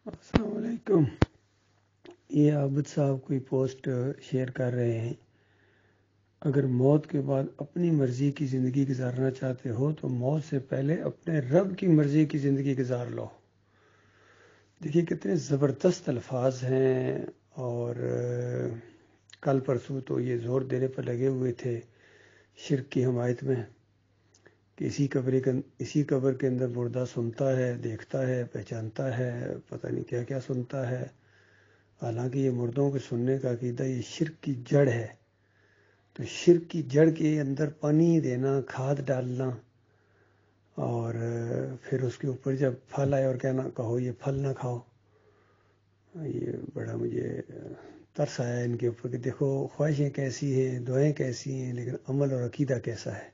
السلام علیکم۔ یہ عابد صاحب کوئی پوسٹ شیئر کر رہے ہیں، اگر موت کے بعد اپنی مرضی کی زندگی گزارنا چاہتے ہو تو موت سے پہلے اپنے رب کی مرضی کی زندگی گزار لو۔ دیکھیے کتنے زبردست الفاظ ہیں، اور کل پرسوں تو یہ زور دینے پر لگے ہوئے تھے شرک کی حمایت میں کہ اسی قبر کے اندر مردہ سنتا ہے، دیکھتا ہے، پہچانتا ہے، پتہ نہیں کیا کیا سنتا ہے۔ حالانکہ یہ مردوں کے سننے کا عقیدہ یہ شرک کی جڑ ہے۔ تو شرک کی جڑ کے اندر پانی دینا، کھاد ڈالنا، اور پھر اس کے اوپر جب پھل آئے اور کہنا کہو یہ پھل نہ کھاؤ، یہ بڑا مجھے ترس آیا ان کے اوپر کہ دیکھو خواہشیں کیسی ہیں، دعائیں کیسی ہیں، لیکن عمل اور عقیدہ کیسا ہے۔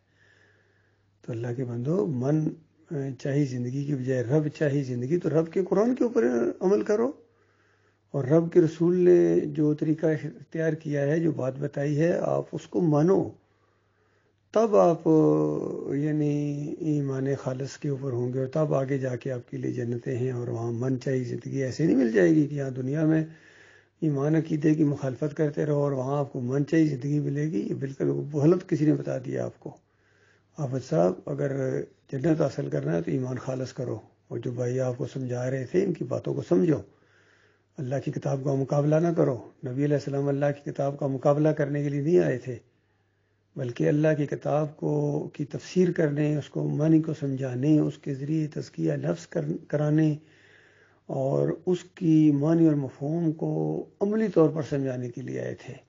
تو اللہ کے بندو، من چاہی زندگی کی بجائے رب چاہی زندگی، تو رب کے قرآن کے اوپر عمل کرو، اور رب کے رسول نے جو طریقہ اختیار کیا ہے، جو بات بتائی ہے، آپ اس کو مانو، تب آپ یعنی ایمان خالص کے اوپر ہوں گے، اور تب آگے جا کے آپ کے لیے جنتیں ہیں، اور وہاں من چاہی زندگی ایسے نہیں مل جائے گی کہ یہاں دنیا میں ایمان عقیدے کی مخالفت کرتے رہو اور وہاں آپ کو من چاہی زندگی ملے گی۔ یہ بالکل غلط کسی نے بتا دیا آپ کو۔ عابد صاحب، اگر جنت حاصل کرنا ہے تو ایمان خالص کرو، اور جو بھائی آپ کو سمجھا رہے تھے ان کی باتوں کو سمجھو۔ اللہ کی کتاب کا مقابلہ نہ کرو۔ نبی علیہ السلام اللہ کی کتاب کا مقابلہ کرنے کے لیے نہیں آئے تھے، بلکہ اللہ کی کتاب کی تفسیر کرنے، اس کو معنی کو سمجھانے، اس کے ذریعے تزکیہ نفس کرانے، اور اس کی معنی اور مفہوم کو عملی طور پر سمجھانے کے لیے آئے تھے۔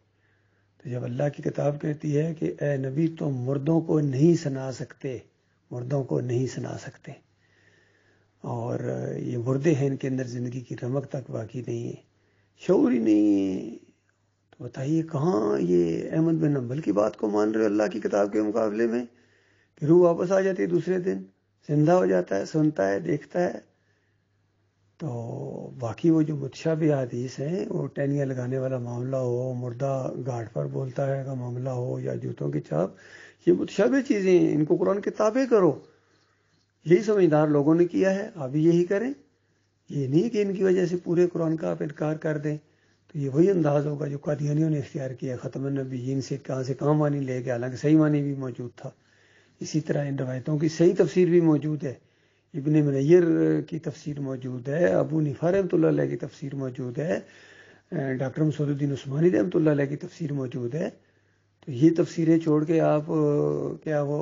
تو جب اللہ کی کتاب کہتی ہے کہ اے نبی تم مردوں کو نہیں سنا سکتے، مردوں کو نہیں سنا سکتے، اور یہ مردے ہیں، ان کے اندر زندگی کی رمق تک باقی نہیں ہے، شعور ہی نہیں ہے، تو بتائیے کہاں یہ احمد بن حنبل کی بات کو مان رہے ہو اللہ کی کتاب کے مقابلے میں، کہ روح واپس آ جاتی ہے دوسرے دن، زندہ ہو جاتا ہے، سنتا ہے، دیکھتا ہے۔ تو باقی وہ جو متشابہ حدیث ہیں، وہ ٹینیاں لگانے والا معاملہ ہو، مردہ گھاٹ پر بولتا ہے کا معاملہ ہو، یا جوتوں کی چھاپ، یہ متشابہ چیزیں ہیں، ان کو قرآن کے تابع کرو۔ یہی سمجھدار لوگوں نے کیا ہے، آپ بھی یہی کریں۔ یہ نہیں کہ ان کی وجہ سے پورے قرآن کا آپ انکار کر دیں، تو یہ وہی انداز ہوگا جو قادیانیوں نے اختیار کیا، ختم النبیین سے کہاں معنی لے گیا، حالانکہ صحیح معنی بھی موجود تھا۔ اسی طرح ان روایتوں کی صحیح تفسیر بھی موجود ہے، ابن منیر کی تفسیر موجود ہے، ابو حنیفہ رحمۃ اللہ علیہ کی تفسیر موجود ہے، ڈاکٹر مسعود الدین عثمانی رحمۃ اللہ علیہ کی تفسیر موجود ہے۔ تو یہ تفسیریں چھوڑ کے آپ کیا وہ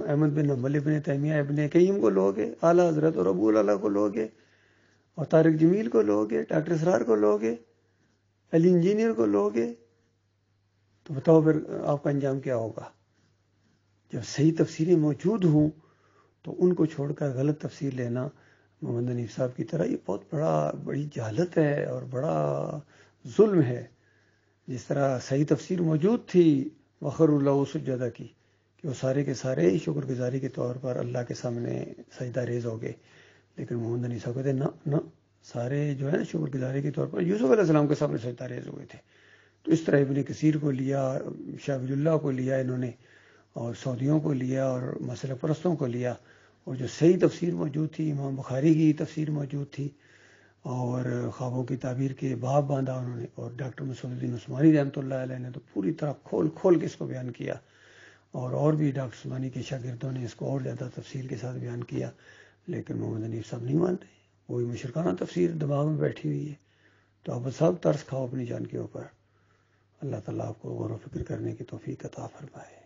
احمد بن حنبل، ابن تیمیہ، ابن قیم کو لوگے، اعلیٰ حضرت اور ابو العلا کو لوگے، اور طارق جمیل کو لوگے، ڈاکٹر اسرار کو لوگے، علی انجینئر کو لوگے، تو بتاؤ پھر آپ کا انجام کیا ہوگا؟ جب صحیح تفسیریں موجود ہوں تو ان کو چھوڑ کر غلط تفسیر لینا محمد حنیف صاحب کی طرح یہ بہت بڑی جہالت ہے اور بڑا ظلم ہے۔ جس طرح صحیح تفسیر موجود تھی وخر اللہ سجدہ کی، کہ وہ سارے کے سارے شکر گزاری کے طور پر اللہ کے سامنے سجدہ ریز ہو گئے، لیکن محمد حنیف صاحب کہتے ہیں نہ، سارے جو ہے شکر گزاری کے طور پر یوسف علیہ السلام کے سامنے سجدہ ریز ہوئے تھے۔ تو اس طرح ابن کثیر کو لیا، شاہ ولی اللہ کو لیا انہوں نے، اور سعودیوں کو لیا، اور مسئلہ پرستوں کو لیا، اور جو صحیح تفسیر موجود تھی، امام بخاری کی تفسیر موجود تھی، اور خوابوں کی تعبیر کے باب باندھا انہوں نے، اور ڈاکٹر مسعود الدین عثمانی رحمۃ اللہ علیہ نے تو پوری طرح کھول کے اس کو بیان کیا، اور بھی ڈاکٹر عثمانی کے شاگردوں نے اس کو اور زیادہ تفصیل کے ساتھ بیان کیا، لیکن محمد حنیف صاحب نہیں مانتے، وہی مشرکانہ تفسیر دماغ میں بیٹھی ہوئی ہے۔ تو آپ سب ترس کھاؤ اپنی جان کے اوپر۔ اللہ تعالیٰ آپ کو غور و فکر کرنے کی توفیق عطا فرمائے۔